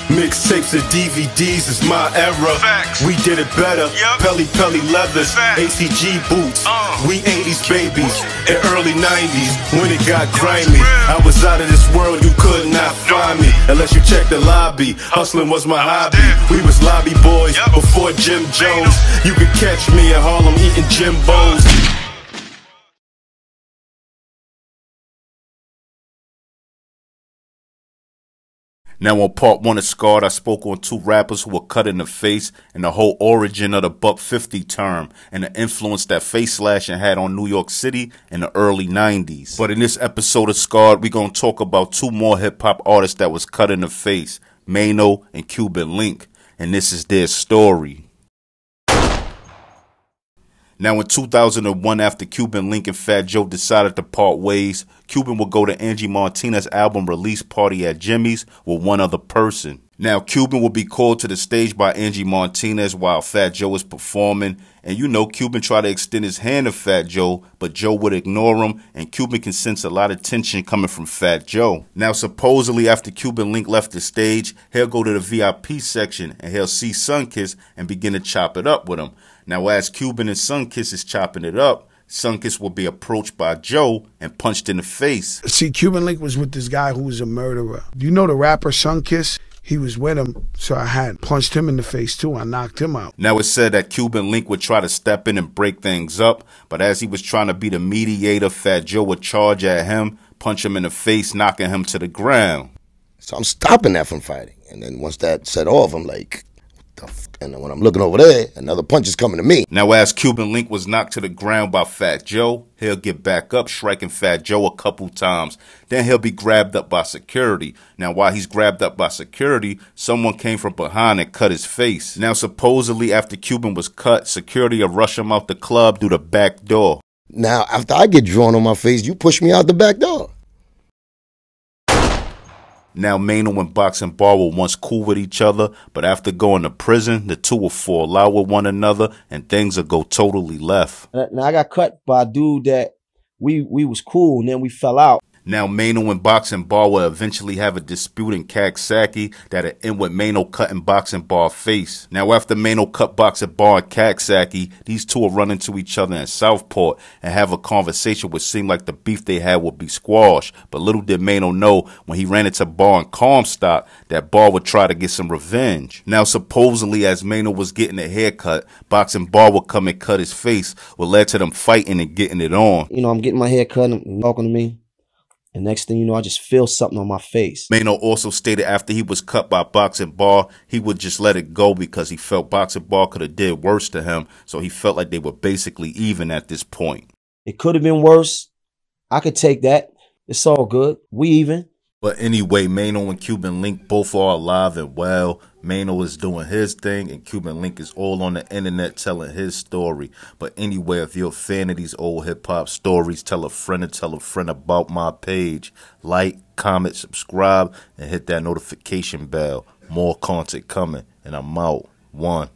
Mixtapes and DVDs is my era. Facts. We did it better. Yep. Pelly leathers, Facts. ACG boots. We 80s babies and early 90s when it got grimy. I was out of this world, you could not find me unless you check the lobby. Hustling was my hobby. We was lobby boys before Jim Jones. You could catch me in Harlem eating Jimbos. Now on part 1 of Scarred, I spoke on 2 rappers who were cut in the face and the whole origin of the $150 term and the influence that face slashing had on New York City in the early 90s. But in this episode of Scarred, we're going to talk about 2 more hip-hop artists that was cut in the face, Maino and Cuban Link, and this is their story. Now in 2001, after Cuban Link and Fat Joe decided to part ways, Cuban would go to Angie Martinez's album release party at Jimmy's with one other person. Now Cuban would be called to the stage by Angie Martinez while Fat Joe is performing, and you know Cuban tried to extend his hand to Fat Joe, but Joe would ignore him, and Cuban can sense a lot of tension coming from Fat Joe. Now supposedly after Cuban Link left the stage, he'll go to the VIP section and he'll see Sunkiss and begin to chop it up with him. Now as Cuban and Sunkiss is chopping it up, Sunkiss will be approached by Joe and punched in the face. See, Cuban Link was with this guy who was a murderer. You know the rapper Sunkiss? He was with him, so I had punched him in the face too. I knocked him out. Now it's said that Cuban Link would try to step in and break things up, but as he was trying to be the mediator, Fat Joe would charge at him, punch him in the face, knocking him to the ground. So I'm stopping that from fighting. And then once that set off, I'm like, what the f? And then when I'm looking over there, another punch is coming to me. Now as Cuban Link was knocked to the ground by Fat Joe, he'll get back up, striking Fat Joe a couple times. Then he'll be grabbed up by security. Now while he's grabbed up by security, someone came from behind and cut his face. Now supposedly after Cuban was cut, security will rush him out the club through the back door. Now after I get drawn on my face, you push me out the back door. Now Maino and Boxing Bar were once cool with each other, but after going to prison, the two will fall out with one another and things will go totally left. Now I got cut by a dude that we was cool and then we fell out. Now Maino and Boxing Bar will eventually have a dispute in Coxsackie that'll end with Maino cutting Boxing Bar face. Now after Maino cut Boxing Bar in Coxsackie, these two will run into each other in Southport and have a conversation which seemed like the beef they had would be squashed. But little did Maino know when he ran into Bar in Comstock that Bar would try to get some revenge. Now supposedly as Maino was getting a haircut, Boxing Bar would come and cut his face, what led to them fighting and getting it on. You know, I'm getting my hair cut and talking to me. And next thing you know, I just feel something on my face. Maino also stated after he was cut by Boxing Bar, he would just let it go because he felt Boxing Bar could have did worse to him. So he felt like they were basically even at this point. It could have been worse. I could take that. It's all good. We even. But anyway, Maino and Cuban Link both are alive and well. Maino is doing his thing and Cuban Link is all on the internet telling his story. But anyway, if you're a fan of these old hip-hop stories, tell a friend about my page. Like, comment, subscribe, and hit that notification bell. More content coming, and I'm out. 1.